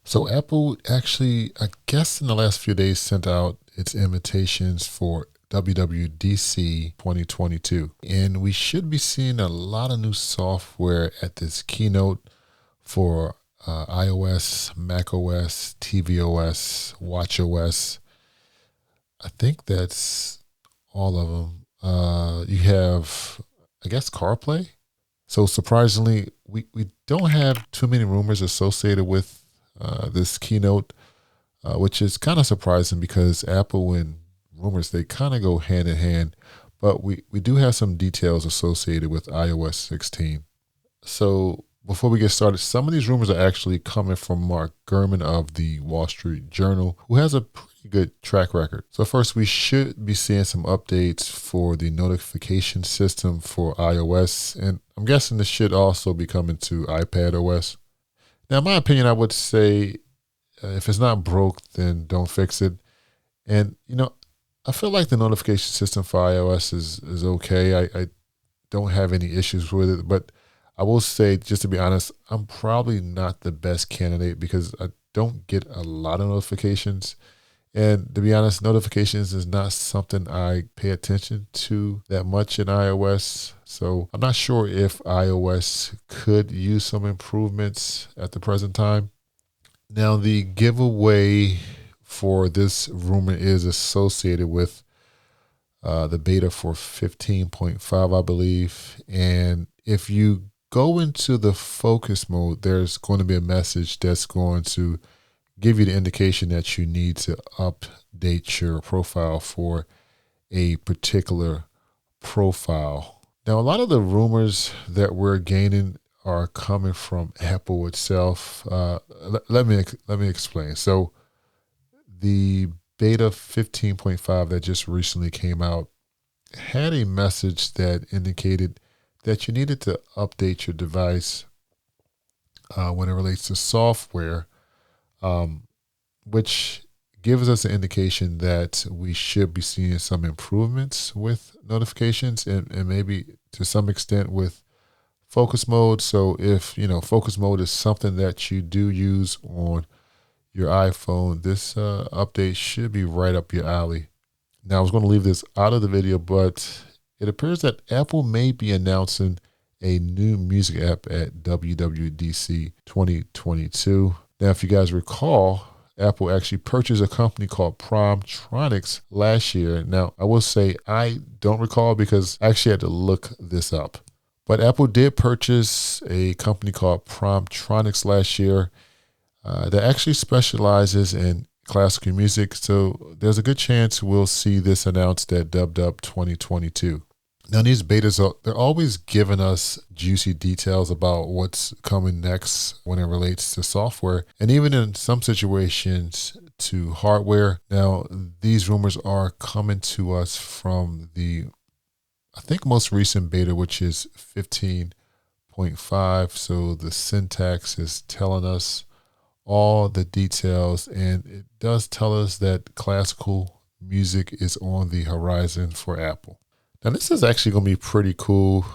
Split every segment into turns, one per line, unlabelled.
So Apple actually, I guess in the last few days, sent out its invitations for WWDC 2022. And we should be seeing a lot of new software at this keynote for iOS, macOS, tvOS, watchOS. I think that's all of them. You have, I guess, CarPlay. So surprisingly, we don't have too many rumors associated with this keynote, which is kind of surprising because Apple and rumors, they kind of go hand in hand. But we do have some details associated with iOS 16. So before we get started, some of these rumors are actually coming from Mark Gurman of the Wall Street Journal, who has a pretty good track record. So first, we should be seeing some updates for the notification system for iOS, and I'm guessing this should also be coming to iPad OS. Now, in my opinion, I would say if it's not broke, then don't fix it. And, I feel like the notification system for iOS is okay. I don't have any issues with it, but I will say, just to be honest, I'm probably not the best candidate because I don't get a lot of notifications. And to be honest, notifications is not something I pay attention to that much in iOS. So I'm not sure if iOS could use some improvements at the present time. Now, the giveaway for this rumor is associated with the beta for 15.5, I believe. And if you go into the focus mode, there's going to be a message that's going to give you the indication that you need to update your profile for a particular profile. Now, a lot of the rumors that we're gaining are coming from Apple itself. Let me explain. So the beta 15.5 that just recently came out had a message that indicated that you needed to update your device when it relates to software, which gives us an indication that we should be seeing some improvements with notifications and maybe to some extent with focus mode. So if, focus mode is something that you do use on your iPhone, this update should be right up your alley. Now, I was going to leave this out of the video, but it appears that Apple may be announcing a new music app at WWDC 2022. Now, if you guys recall, Apple actually purchased a company called Promtronics last year. Now, I will say I don't recall because I actually had to look this up. But Apple did purchase a company called Promtronics last year that actually specializes in classical music. So there's a good chance we'll see this announced at WW 2022. Now, these betas, they're always giving us juicy details about what's coming next when it relates to software, and even in some situations to hardware. Now, these rumors are coming to us from the, I think, most recent beta, which is 15.5. So the syntax is telling us all the details, and it does tell us that classical music is on the horizon for Apple. Now, this is actually going to be pretty cool.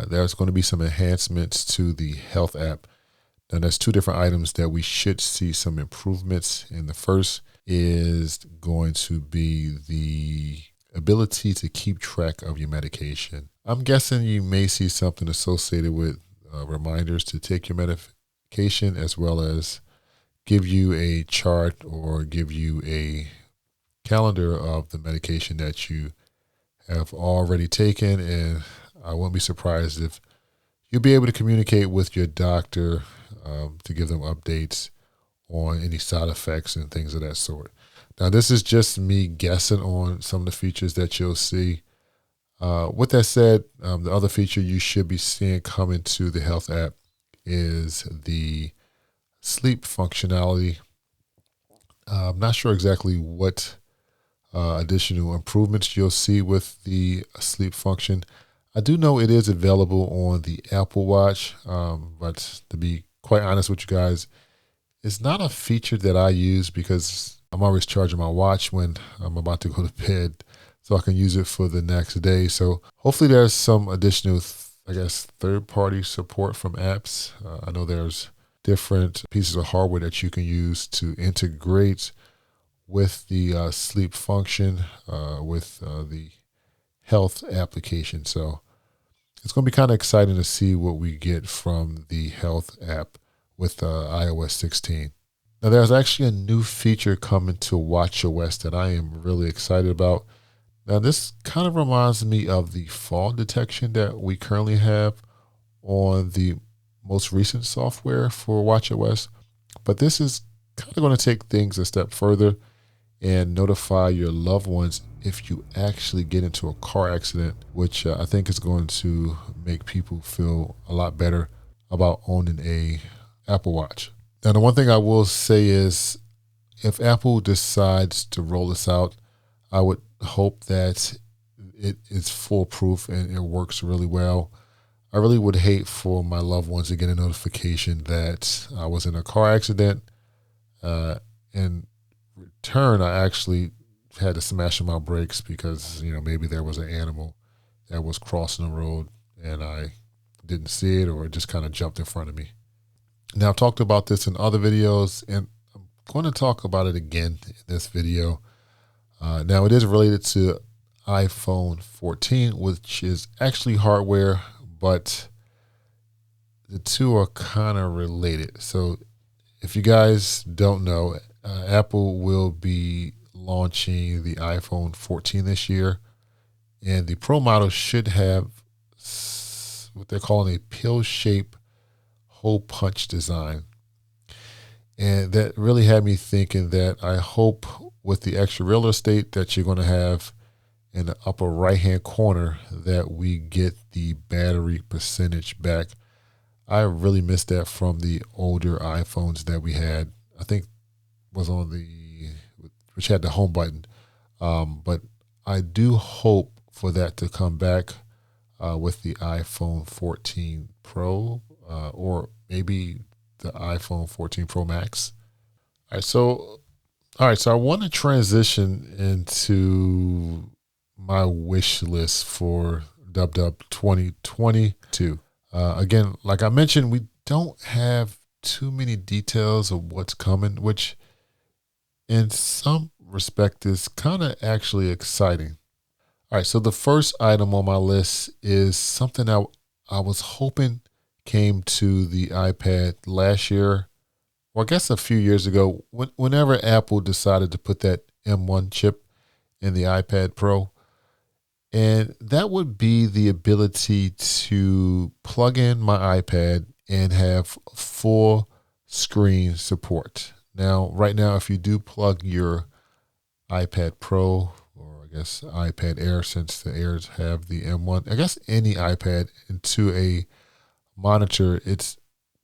There's going to be some enhancements to the health app. Now, there's two different items that we should see some improvements in. The first is going to be the ability to keep track of your medication. I'm guessing you may see something associated with reminders to take your medication, as well as give you a chart or give you a calendar of the medication that you have already taken. And I won't be surprised if you'll be able to communicate with your doctor to give them updates on any side effects and things of that sort. Now, this is just me guessing on some of the features that you'll see. With that said, the other feature you should be seeing coming to the health app is the sleep functionality. I'm not sure exactly what additional improvements you'll see with the sleep function. I do know it is available on the Apple Watch, but to be quite honest with you guys, it's not a feature that I use because I'm always charging my watch when I'm about to go to bed so I can use it for the next day. So hopefully there's some additional, third-party support from apps. I know there's different pieces of hardware that you can use to integrate with the sleep function, with the health application. So it's going to be kind of exciting to see what we get from the health app with iOS 16. Now, there's actually a new feature coming to watchOS that I am really excited about. Now, this kind of reminds me of the fall detection that we currently have on the most recent software for watchOS, but this is kind of going to take things a step further and notify your loved ones if you actually get into a car accident, which I think is going to make people feel a lot better about owning a Apple Watch. Now, the one thing I will say is if Apple decides to roll this out, I would hope that it is foolproof and it works really well. I really would hate for my loved ones to get a notification that I was in a car accident. In return, I actually had to smash on my brakes because, maybe there was an animal that was crossing the road and I didn't see it, or it just kind of jumped in front of me. Now, I've talked about this in other videos, and I'm going to talk about it again in this video. Now, it is related to iPhone 14, which is actually hardware, but the two are kind of related. So if you guys don't know, Apple will be launching the iPhone 14 this year, and the Pro model should have what they're calling a pill-shaped hole punch design. And that really had me thinking that I hope with the extra real estate that you're going to have in the upper right-hand corner that we get the battery percentage back. I really missed that from the older iPhones that we had. I think was on which had the home button. But I do hope for that to come back with the iPhone 14 Pro or maybe the iPhone 14 Pro Max. All right, so I want to transition into my wish list for WW 2022. Again, like I mentioned, we don't have too many details of what's coming, which in some respect is kind of actually exciting. All right, so the first item on my list is something I was hoping came to the iPad last year, or I guess a few years ago, whenever Apple decided to put that M1 chip in the iPad Pro. And that would be the ability to plug in my iPad and have full screen support. Now, right now, if you do plug your iPad Pro, or I guess iPad Air, since the Airs have the M1, I guess any iPad into a monitor, it's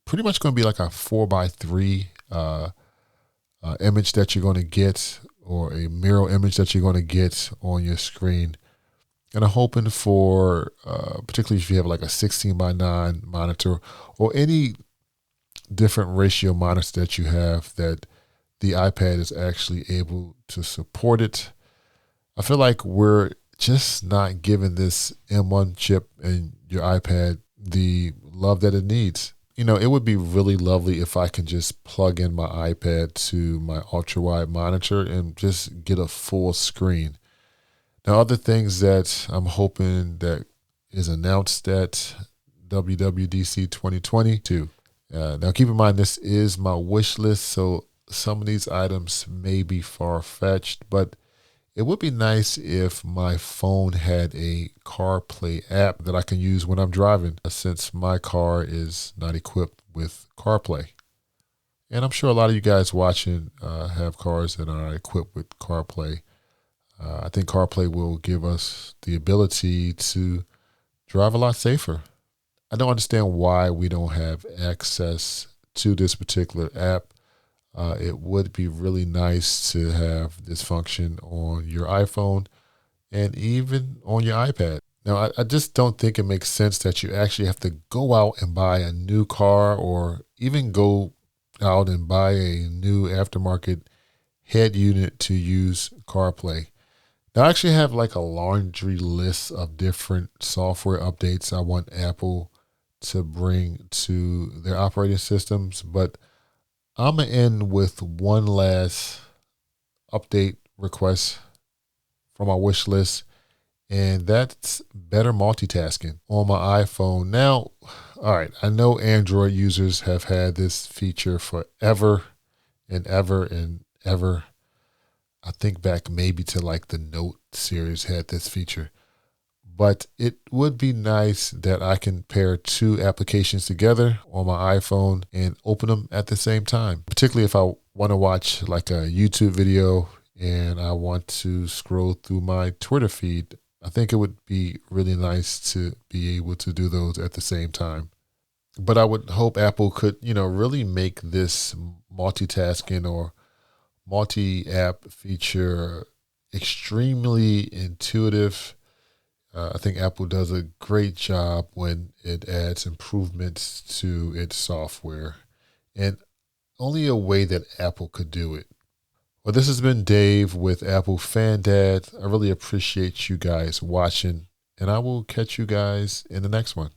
pretty much going to be like a 4:3 image that you're going to get, or a mirror image that you're going to get on your screen. And I'm hoping for, particularly if you have like a 16:9 monitor or any different ratio monitor that you have, that the iPad is actually able to support it. I feel like we're just not giving this M1 chip in your iPad the love that it needs. It would be really lovely if I can just plug in my iPad to my ultra-wide monitor and just get a full screen. Now, other things that I'm hoping that is announced at WWDC 2022. Now, keep in mind, this is my wish list, so some of these items may be far-fetched, but it would be nice if my phone had a CarPlay app that I can use when I'm driving, since my car is not equipped with CarPlay. And I'm sure a lot of you guys watching have cars that are equipped with CarPlay. I think CarPlay will give us the ability to drive a lot safer. I don't understand why we don't have access to this particular app. It would be really nice to have this function on your iPhone and even on your iPad. Now, I just don't think it makes sense that you actually have to go out and buy a new car, or even go out and buy a new aftermarket head unit to use CarPlay. Now, I actually have like a laundry list of different software updates I want Apple to bring to their operating systems. But I'm going to end with one last update request from our wish list, and that's better multitasking on my iPhone. Now, all right, I know Android users have had this feature forever and ever and ever. I think back maybe to like the Note series had this feature. But it would be nice that I can pair two applications together on my iPhone and open them at the same time, particularly if I want to watch like a YouTube video and I want to scroll through my Twitter feed. I think it would be really nice to be able to do those at the same time. But I would hope Apple could, really make this multitasking or multi-app feature extremely intuitive. I think Apple does a great job when it adds improvements to its software, and only a way that Apple could do it. Well, this has been Dave with Apple Fan Dad. I really appreciate you guys watching, and I will catch you guys in the next one.